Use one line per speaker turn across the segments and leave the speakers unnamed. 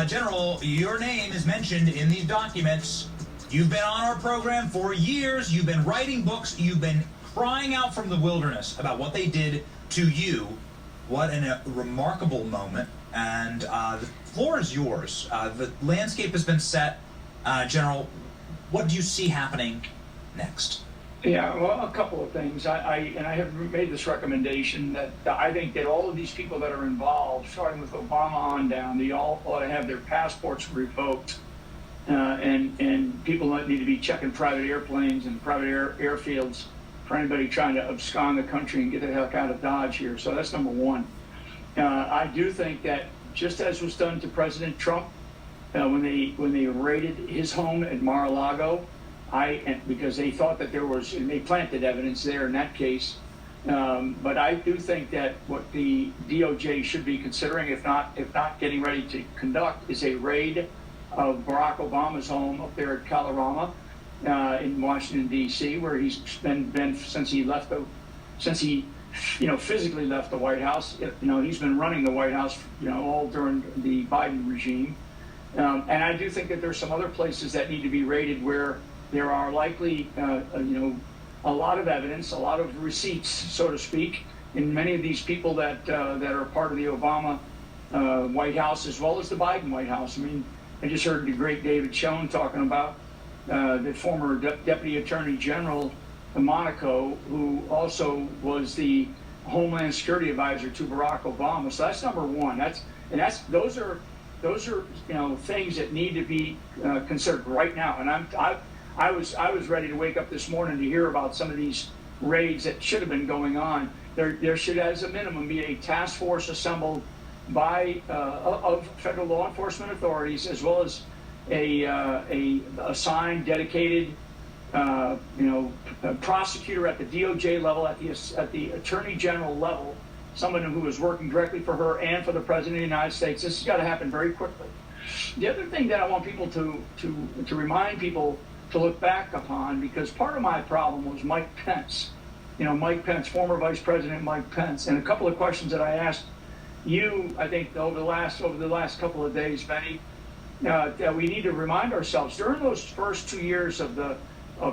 General, your name is mentioned in these documents. You've been on our program for years. You've been writing books. You've been crying out from the wilderness about what they did to you. What a remarkable moment. And the floor is yours. The landscape has been set. General, what do you see happening next?
Yeah, well, a couple of things. I have made this recommendation that I think that all of these people that are involved, starting with Obama on down, they all ought to have their passports revoked. And people that need to be checking private airplanes and private airfields for anybody trying to abscond the country and get the heck out of Dodge here. So that's number one. I do think that just as was done to President Trump when they raided his home at Mar-a-Lago, because they thought that and they planted evidence there in that case. But I do think that what the DOJ should be considering, if not getting ready to conduct, is a raid of Barack Obama's home up there at Kalorama in Washington D.C., where he's been since he physically left the White House. He's been running the White House, all during the Biden regime. And I do think that there's some other places that need to be raided where there are likely, a lot of evidence, a lot of receipts, so to speak, in many of these people that are part of the Obama White House as well as the Biden White House. I mean, I just heard the great David Schoen talking about the former Deputy Attorney General of Monaco, who also was the Homeland Security Advisor to Barack Obama. So that's number one. Those are things that need to be considered right now. And I was ready to wake up this morning to hear about some of these raids that should have been going on. There should, as a minimum, be a task force assembled by of federal law enforcement authorities, as well as a assigned, dedicated, prosecutor at the DOJ level, at the Attorney General level, someone who is working directly for her and for the President of the United States. This has got to happen very quickly. The other thing that I want people to remind people to look back upon, because part of my problem was Mike Pence. Mike Pence, former Vice President Mike Pence, and a couple of questions that I asked you, I think, over the last couple of days, Benny, that we need to remind ourselves during those first 2 years of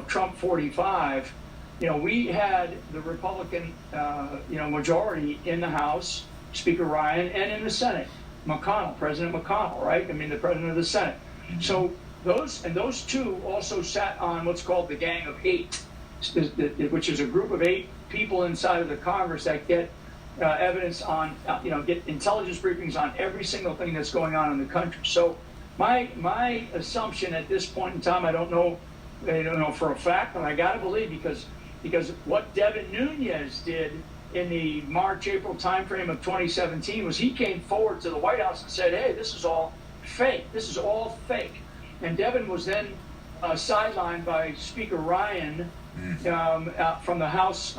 Trump 45. We had the Republican, majority in the House, Speaker Ryan, and in the Senate, President McConnell, right? I mean, the President of the Senate. So those two also sat on what's called the Gang of Eight, which is a group of 8 people inside of the Congress that get evidence on, get intelligence briefings on every single thing that's going on in the country. So my assumption at this point in time, I don't know for a fact, but I got to believe because what Devin Nunes did in the March-April timeframe of 2017 was he came forward to the White House and said, hey, this is all fake. This is all fake. And Devin was then sidelined by Speaker Ryan from the House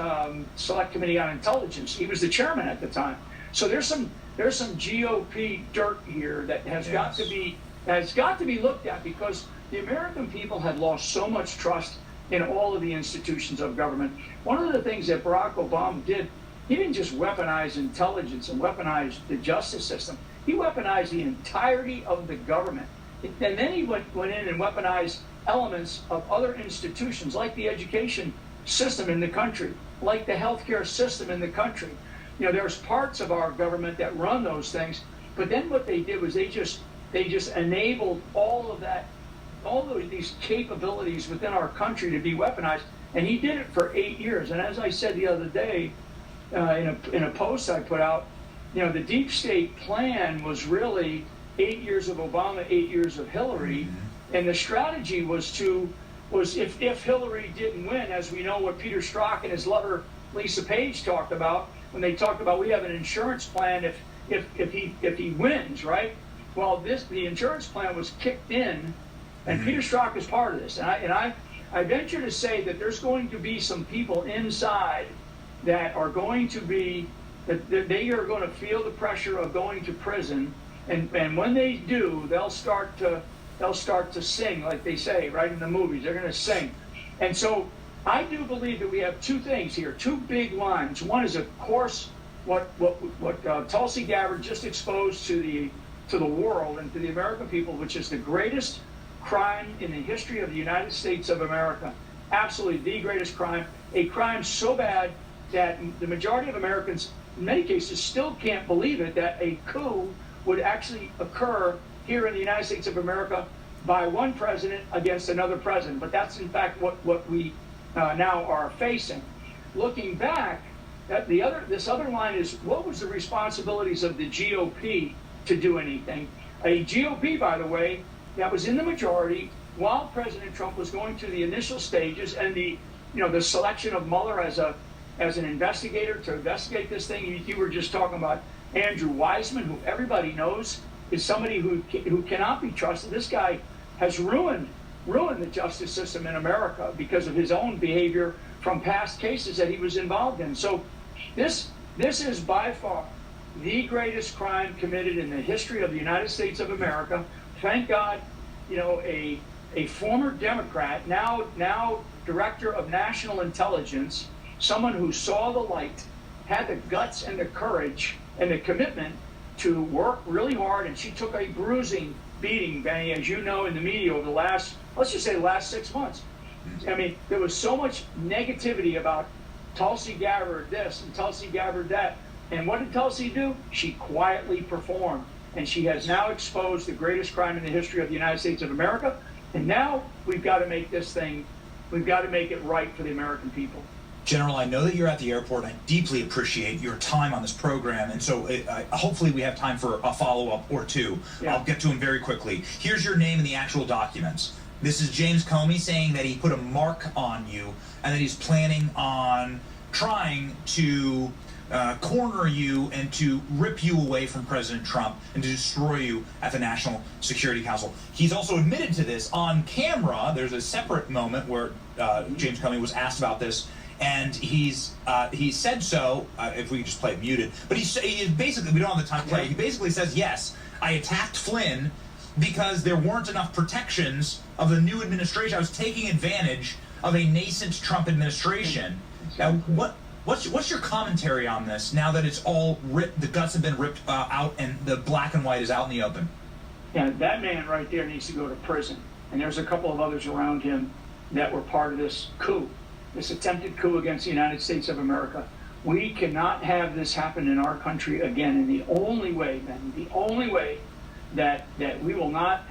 Select Committee on Intelligence. He was the chairman at the time. So there's some GOP dirt here that has got to be looked at, because the American people have lost so much trust in all of the institutions of government. One of the things that Barack Obama did, he didn't just weaponize intelligence and weaponize the justice system. He weaponized the entirety of the government. And then he went in and weaponized elements of other institutions, like the education system in the country, like the healthcare system in the country. There's parts of our government that run those things, but then what they did was they just enabled all of these capabilities within our country to be weaponized, and he did it for 8 years. And as I said the other day in a post I put out, the deep state plan was really 8 years of Obama, 8 years of Hillary, and the strategy was if Hillary didn't win, as we know what Peter Strzok and his lover Lisa Page talked about when they talked about we have an insurance plan if he wins, right? Well, the insurance plan was kicked in, and Peter Strzok is part of this, and I venture to say that there's going to be some people inside that are going to be that they are going to feel the pressure of going to prison. And when they do, they'll start to sing, like they say, right, in the movies. They're going to sing. And so I do believe that we have two things here, two big lines. One is, of course, what Tulsi Gabbard just exposed to to the world and to the American people, which is the greatest crime in the history of the United States of America. Absolutely the greatest crime. A crime so bad that the majority of Americans, in many cases, still can't believe it, that a coup would actually occur here in the United States of America by one president against another president. But that's, in fact, what we now are facing. Looking back, this other line is, what was the responsibilities of the GOP to do anything? A GOP, by the way, that was in the majority while President Trump was going through the initial stages and the selection of Mueller as an investigator to investigate this thing. You were just talking about Andrew Weissman, who everybody knows is somebody who cannot be trusted. This guy has ruined the justice system in America because of his own behavior from past cases that he was involved in. So this is by far the greatest crime committed in the history of the United States of America. Thank God, a former Democrat, now director of national intelligence, someone who saw the light, had the guts and the courage and the commitment to work really hard, and she took a bruising beating, Benny, as you know, in the media over the last 6 months. I mean, there was so much negativity about Tulsi Gabbard this and Tulsi Gabbard that. And what did Tulsi do? She quietly performed. And she has now exposed the greatest crime in the history of the United States of America. And now we've got to make it right for the American people.
General, I know that you're at the airport. I deeply appreciate your time on this program, and so hopefully we have time for a follow-up or two. Yeah. I'll get to them very quickly. Here's your name in the actual documents. This is James Comey saying that he put a mark on you and that he's planning on trying to corner you and to rip you away from President Trump and to destroy you at the National Security Council. He's also admitted to this on camera. There's a separate moment where James Comey was asked about this, and he said so. If we could just play it muted, but he basically, we don't have the time to play. He basically says, yes, I attacked Flynn because there weren't enough protections of the new administration. I was taking advantage of a nascent Trump administration. Now, what's your commentary on this now that it's all ripped, the guts have been ripped out and the black and white is out in the open?
Yeah, that man right there needs to go to prison. And there's a couple of others around him that were part of this coup, this attempted coup against the United States of America. We cannot have this happen in our country again. And the only way, man, the only way that we will not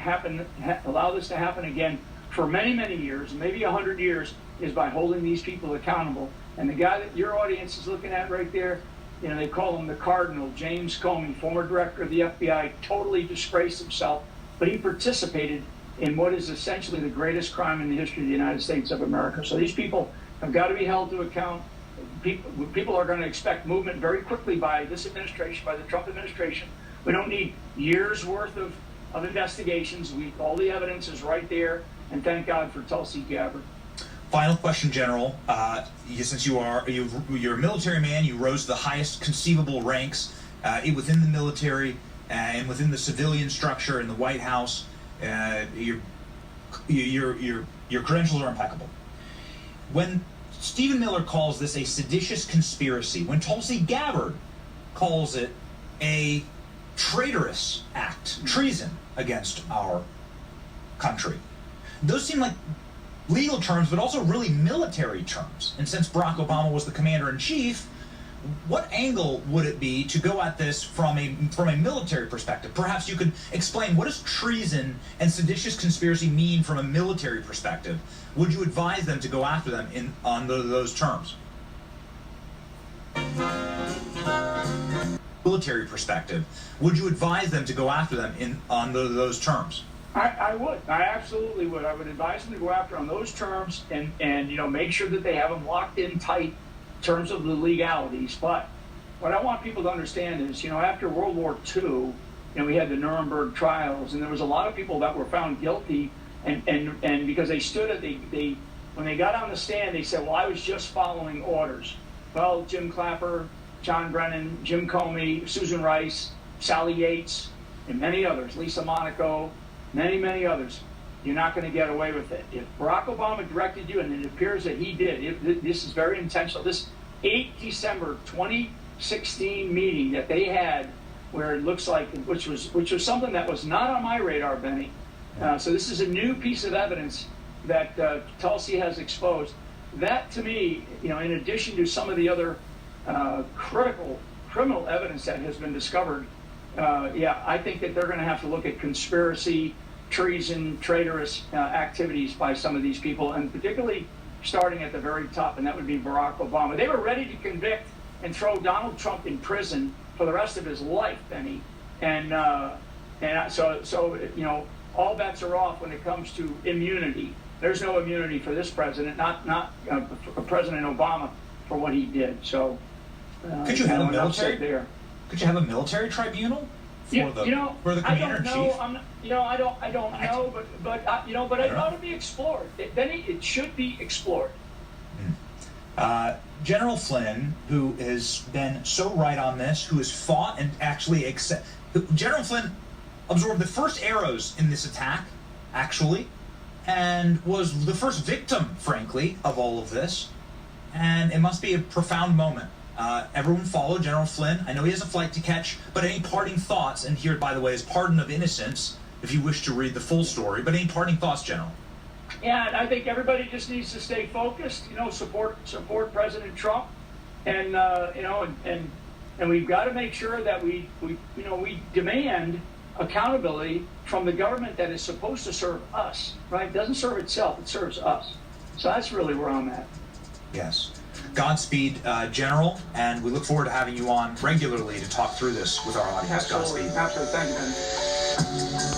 allow this to happen again for many, many years, maybe 100 years, is by holding these people accountable. And the guy that your audience is looking at right there, they call him the Cardinal, James Comey, former director of the FBI, totally disgraced himself, but he participated in what is essentially the greatest crime in the history of the United States of America. So these people have got to be held to account. People are going to expect movement very quickly by this administration, by the Trump administration. We don't need years worth of investigations. All the evidence is right there, and thank God for Tulsi Gabbard.
Final question, General. Since you're a military man, you rose to the highest conceivable ranks within the military and within the civilian structure in the White House. Your credentials are impeccable. When Stephen Miller calls this a seditious conspiracy, when Tulsi Gabbard calls it a traitorous act, treason against our country, those seem like legal terms, but also really military terms. And since Barack Obama was the commander-in-chief, what angle would it be to go at this from a military perspective? Perhaps you could explain, what does treason and seditious conspiracy mean from a military perspective? Would you advise them to go after them on those terms? Military perspective, would you advise them to go after them on those terms?
I would. I absolutely would. I would advise them to go after on those terms and make sure that they have them locked in tight in terms of the legalities. But what I want people to understand is, after World War II, we had the Nuremberg trials, and there was a lot of people that were found guilty, and because they stood at when they got on the stand, they said, well, I was just following orders. Well, Jim Clapper, John Brennan, Jim Comey, Susan Rice, Sally Yates, and many others, Lisa Monaco, many, many others, you're not going to get away with it. If Barack Obama directed you, and it appears that he did, this is very intentional. This 8 December 2016 meeting that they had where it looks like, which was something that was not on my radar, Benny. So this is a new piece of evidence that Tulsi has exposed. That, to me, in addition to some of the other critical criminal evidence that has been discovered, I think that they're going to have to look at conspiracy, treason, traitorous activities by some of these people, and particularly starting at the very top, and that would be Barack Obama. They were ready to convict and throw Donald Trump in prison for the rest of his life, Benny. And so all bets are off when it comes to immunity. There's no immunity for this president, not President Obama, for what he did. So
could you have a military?
There.
Could you have a military tribunal for the commander in chief?
I don't know, but it ought to be explored. Benny, it should be explored.
General Flynn, who has been so right on this, who has fought and actually General Flynn absorbed the first arrows in this attack, actually, and was the first victim, frankly, of all of this. And it must be a profound moment. Everyone follow General Flynn. I know he has a flight to catch, but any parting thoughts? And here, by the way, is pardon of innocence, if you wish to read the full story. But any parting thoughts, General?
Yeah, I think everybody just needs to stay focused. Support President Trump, and we've got to make sure that we demand accountability from the government that is supposed to serve us. Right? It doesn't serve itself; it serves us. So that's really where I'm at.
Yes. Godspeed, General, and we look forward to having you on regularly to talk through this with our audience.
Absolutely.
Godspeed.
Absolutely. Thank you, Ben.